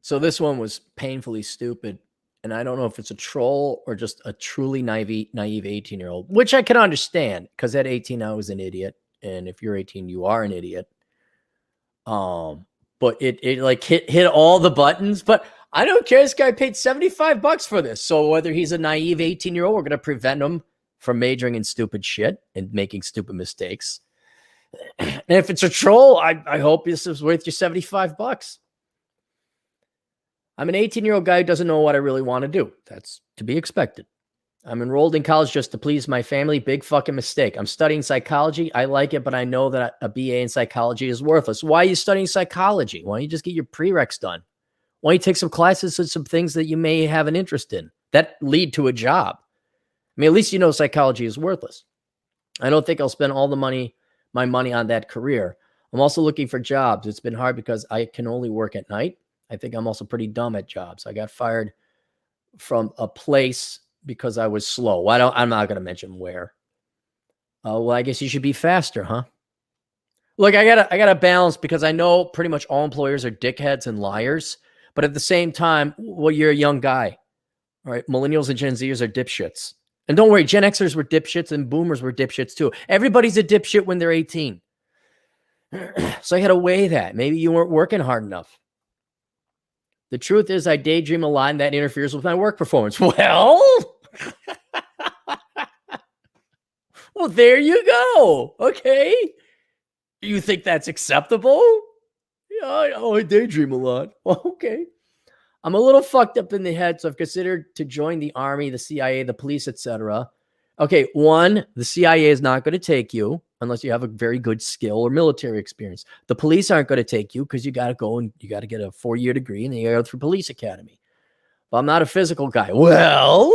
So this one was painfully stupid. And I don't know if it's a troll or just a truly naive 18-year-old, which I can understand because at 18, I was an idiot. And if you're 18, you are an idiot. But it like hit all the buttons. But I don't care. This guy paid $75 for this. So whether he's a naive 18-year-old, we're going to prevent him from majoring in stupid shit and making stupid mistakes. And if it's a troll, I hope this is worth your $75. I'm an 18-year-old guy who doesn't know what I really want to do. That's to be expected. I'm enrolled in college just to please my family. Big fucking mistake. I'm studying psychology. I like it, but I know that a BA in psychology is worthless. Why are you studying psychology? Why don't you just get your prereqs done? Why don't you take some classes and some things that you may have an interest in that lead to a job? I mean, at least you know psychology is worthless. I don't think I'll spend all my money on that career. I'm also looking for jobs. It's been hard because I can only work at night. I think I'm also pretty dumb at jobs. I got fired from a place because I was slow. I'm not going to mention where. Well, I guess you should be faster, huh? Look, I gotta balance because I know pretty much all employers are dickheads and liars. But at the same time, well, you're a young guy. All right. Millennials and Gen Zers are dipshits. And don't worry, Gen Xers were dipshits and boomers were dipshits too. Everybody's a dipshit when they're 18. So I had to weigh that. Maybe you weren't working hard enough. The truth is I daydream a lot and that interferes with my work performance. Well, well, there you go. Okay. You think that's acceptable? Yeah, I daydream a lot. Well, okay. I'm a little fucked up in the head, so I've considered to join the army, the CIA, the police, etc. Okay, one, the CIA is not going to take you unless you have a very good skill or military experience. The police aren't going to take you because you got to go and you got to get a 4-year degree and then you got to go through police academy. But I'm not a physical guy. Well,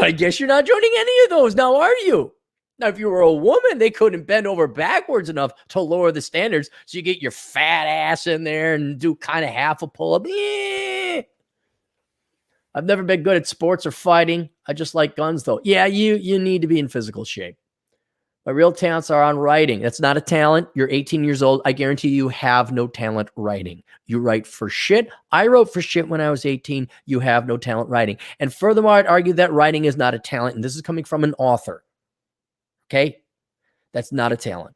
I guess you're not joining any of those now, are you? Now, if you were a woman, they couldn't bend over backwards enough to lower the standards so you get your fat ass in there and do kind of half a pull-up. I've never been good at sports or fighting. I just like guns, though. Yeah, you need to be in physical shape. My real talents are on writing. That's not a talent. You're 18 years old. I guarantee you have no talent writing. You write for shit. I wrote for shit when I was 18. You have no talent writing. And furthermore, I'd argue that writing is not a talent. And this is coming from an author. Okay? That's not a talent.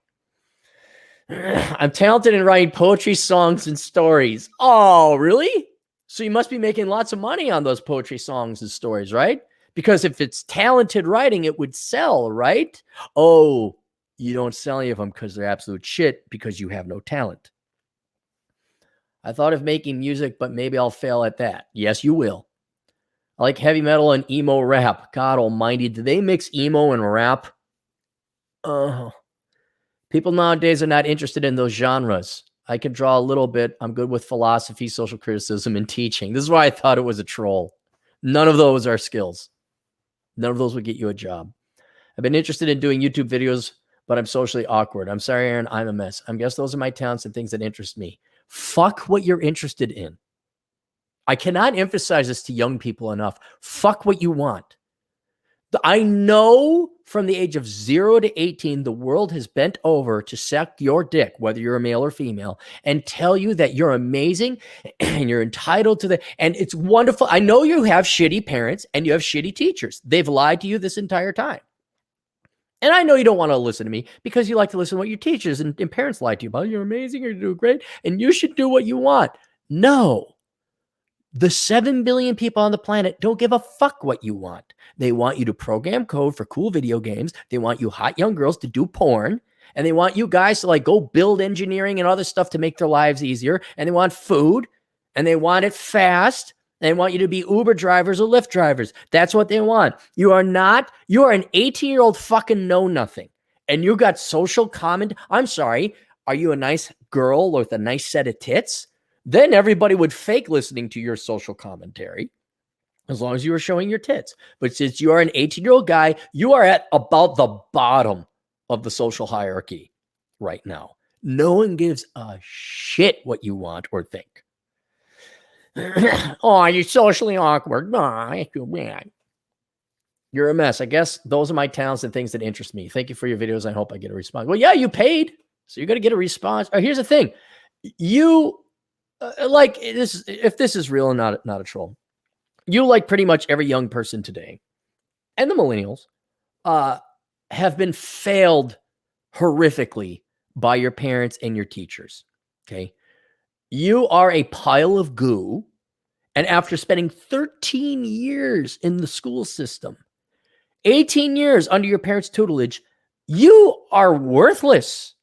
I'm talented in writing poetry, songs, and stories. Oh, really? So you must be making lots of money on those poetry, songs, and stories, right? Because if it's talented writing, it would sell, right? Oh, you don't sell any of them because they're absolute shit because you have no talent. I thought of making music, but maybe I'll fail at that. Yes, you will. I like heavy metal and emo rap. God almighty, do they mix emo and rap? People nowadays are not interested in those genres. I can draw a little bit. I'm good with philosophy, social criticism, and teaching. This is why I thought it was a troll. None of those are skills. None of those would get you a job. I've been interested in doing YouTube videos, but I'm socially awkward. I'm sorry, Aaron. I'm a mess. I guess those are my talents and things that interest me. Fuck what you're interested in. I cannot emphasize this to young people enough. Fuck what you want. I know from the age of 0 to 18, the world has bent over to suck your dick, whether you're a male or female, and tell you that you're amazing and you're entitled to and it's wonderful. I know you have shitty parents and you have shitty teachers. They've lied to you this entire time. And I know you don't want to listen to me because you like to listen to what your teachers and parents lie to you about. You're amazing, you're doing great, and you should do what you want. No. The 7 billion people on the planet don't give a fuck what you want. They want you to program code for cool video games. They want you hot young girls to do porn. And they want you guys to like go build engineering and other stuff to make their lives easier. And they want food. And they want it fast. And they want you to be Uber drivers or Lyft drivers. That's what they want. You are an 18-year-old fucking know nothing. And you got social comment. I'm sorry. Are you a nice girl with a nice set of tits? Then everybody would fake listening to your social commentary as long as you were showing your tits. But since you are an 18-year-old guy, you are at about the bottom of the social hierarchy right now. No one gives a shit what you want or think. Oh, you're socially awkward. Oh, I feel bad. You're a mess. I guess those are my talents and things that interest me. Thank you for your videos. I hope I get a response. Well, yeah, you paid, so you're going to get a response. Oh, here's the thing. like this, if this is real and not a troll, you, like pretty much every young person today, and the millennials, have been failed horrifically by your parents and your teachers. Okay, you are a pile of goo, and after spending 13 years in the school system, 18 years under your parents' tutelage, you are worthless.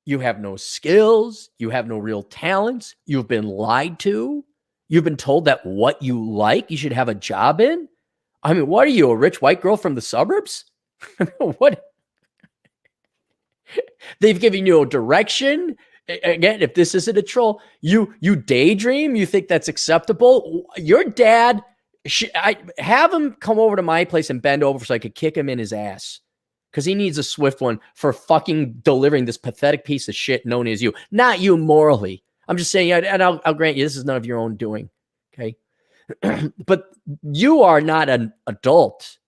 You have no skills. You have no real talents. You've been lied to. You've been told that what you like, you should have a job in. I mean, what are you, a rich white girl from the suburbs? What? They've given you a direction. Again, if this isn't a troll, you daydream. You think that's acceptable. Your dad, I have him come over to my place and bend over so I could kick him in his ass, because he needs a swift one for fucking delivering this pathetic piece of shit known as you. Not you morally. I'm just saying, and I'll grant you, this is none of your own doing. Okay. But you are not an adult.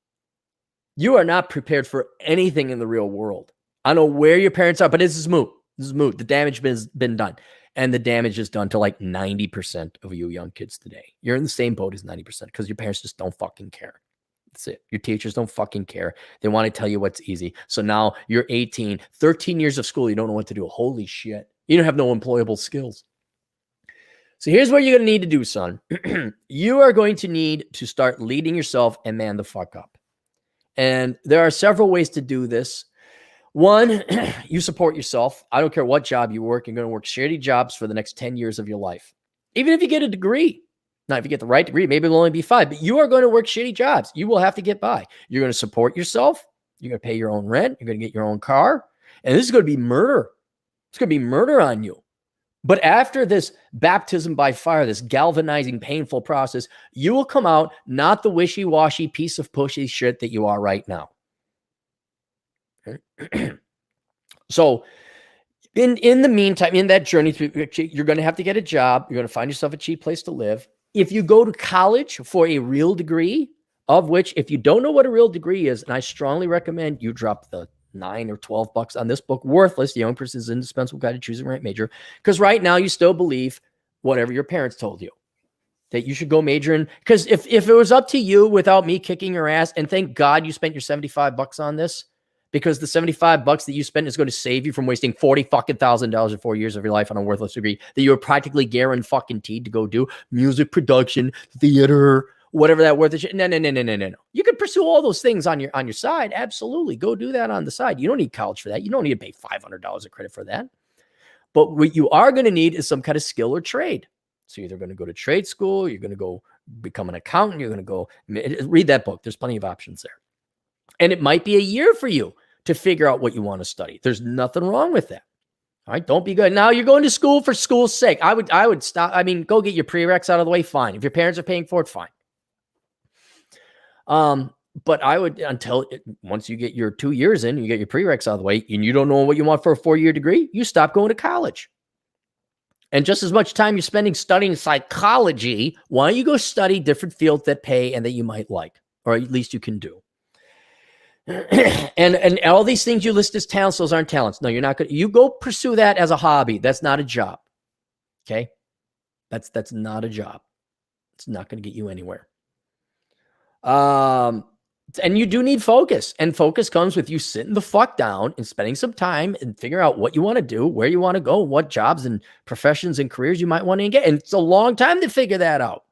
You are not prepared for anything in the real world. I don't know where your parents are, but this is moot. This is moot. The damage has been done. And the damage is done to like 90% of you young kids today. You're in the same boat as 90% because your parents just don't fucking care. That's it. Your teachers don't fucking care. They want to tell you what's easy. So now you're 18, 13 years of school. You don't know what to do. Holy shit. You don't have no employable skills. So here's what you're going to need to do, son. You are going to need to start leading yourself and man the fuck up. And there are several ways to do this. One, you support yourself. I don't care what job you work. You're going to work shitty jobs for the next 10 years of your life. Even if you get a degree. Now, if you get the right degree, maybe it'll only be 5, but you are going to work shitty jobs. You will have to get by. You're going to support yourself. You're going to pay your own rent. You're going to get your own car. And this is going to be murder. It's going to be murder on you. But after this baptism by fire, this galvanizing, painful process, you will come out not the wishy-washy piece of pushy shit that you are right now. Okay? So in the meantime, in that journey, you're going to have to get a job. You're going to find yourself a cheap place to live. If you go to college for a real degree, of which, if you don't know what a real degree is, and I strongly recommend you drop the $9 or $12 on this book, Worthless, The Young Person's Indispensable Guide to Choosing the Right Major, because right now you still believe whatever your parents told you, that you should go major in. Because if it was up to you without me kicking your ass, and thank God you spent your $75 on this, because the $75 that you spent is going to save you from wasting $40,000 in 4 years of your life on a worthless degree that you were practically guaranteed to go do music production, theater, whatever that worth is. No. You can pursue all those things on your side. Absolutely. Go do that on the side. You don't need college for that. You don't need to pay $500 of credit for that. But what you are going to need is some kind of skill or trade. So you're either going to go to trade school, you're going to go become an accountant, you're going to go read that book. There's plenty of options there. And it might be a year for you to figure out what you want to study. There's nothing wrong with that. All right, don't be good. Now you're going to school for school's sake. I would stop. I mean, go get your prereqs out of the way. Fine. If your parents are paying for it, fine. But I would, once you get your 2 years in, you get your prereqs out of the way, and you don't know what you want for a 4-year degree, you stop going to college. And just as much time you're spending studying psychology, why don't you go study different fields that pay and that you might like, or at least you can do. And all these things you list as talents, those aren't talents. No, you're not going to, you go pursue that as a hobby. That's not a job. Okay. That's not a job. It's not going to get you anywhere. And you do need focus, and focus comes with you sitting the fuck down and spending some time and figure out what you want to do, where you want to go, what jobs and professions and careers you might want to get. And it's a long time to figure that out.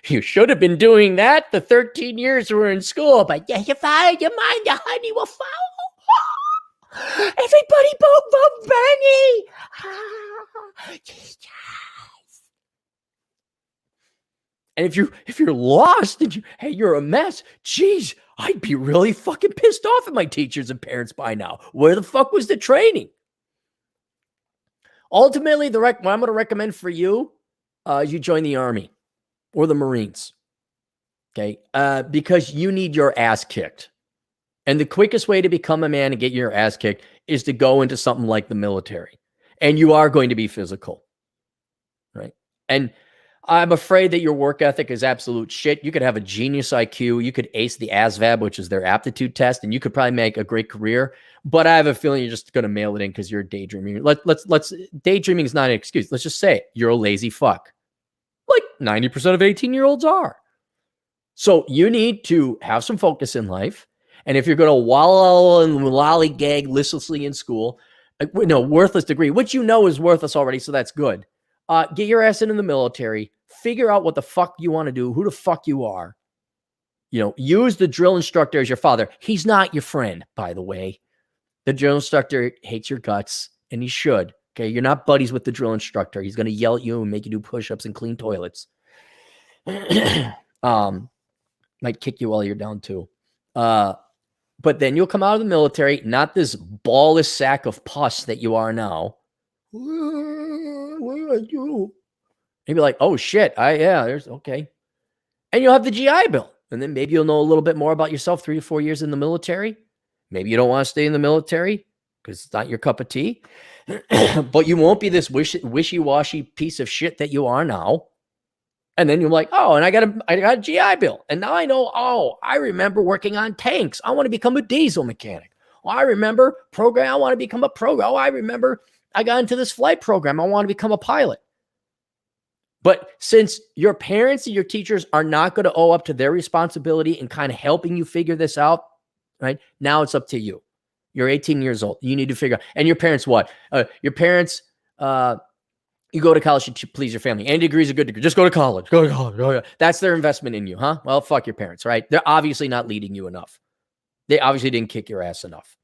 You should have been doing that the 13 years we were in school, but yeah, you followed your mind, the honey will follow. Everybody vote Bernie. And if you're lost and you're a mess, geez, I'd be really fucking pissed off at my teachers and parents by now. Where the fuck was the training? Ultimately, what I'm going to recommend for you, you join the Army or the Marines, okay? Because you need your ass kicked. And the quickest way to become a man and get your ass kicked is to go into something like the military. And you are going to be physical, right? And I'm afraid that your work ethic is absolute shit. You could have a genius IQ. You could ace the ASVAB, which is their aptitude test, and you could probably make a great career. But I have a feeling you're just going to mail it in because you're daydreaming. Let's daydreaming is not an excuse. Let's just say it. You're a lazy fuck. Like 90% of 18-year-olds are. So you need to have some focus in life. And if you're going to wallow and lollygag listlessly in school, no, worthless degree, which you know is worthless already, so that's good. Get your ass into the military. Figure out what the fuck you want to do, who the fuck you are. You know, use the drill instructor as your father. He's not your friend, by the way. The drill instructor hates your guts, and he should. Okay, you're not buddies with the drill instructor. He's going to yell at you and make you do push-ups and clean toilets. Might kick you while you're down too. But then you'll come out of the military, not this ballless sack of pus that you are now. What do I do? And you'll be like, oh shit, there's okay. And you'll have the GI Bill. And then maybe you'll know a little bit more about yourself 3 to 4 years in the military. Maybe you don't want to stay in the military because it's not your cup of tea. But you won't be this wishy-washy piece of shit that you are now. And then you're like, oh, and I got a GI Bill. And now I know, oh, I remember working on tanks. I want to become a diesel mechanic. Oh, I remember program. I want to become a program. Oh, I remember I got into this flight program. I want to become a pilot. But since your parents and your teachers are not going to owe up to their responsibility in kind of helping you figure this out, right? Now it's up to you. You're 18 years old. You need to figure out. And your parents what? Your parents, you go to college to please your family. Any degree is a good degree. Just go to college. Go to college. That's their investment in you, huh? Well, fuck your parents, right? They're obviously not leading you enough. They obviously didn't kick your ass enough.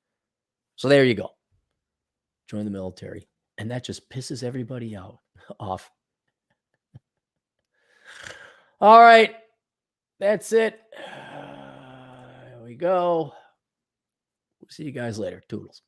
So there you go. Join the military. And that just pisses everybody off. All right. That's it. Here we go. We'll see you guys later. Toodles.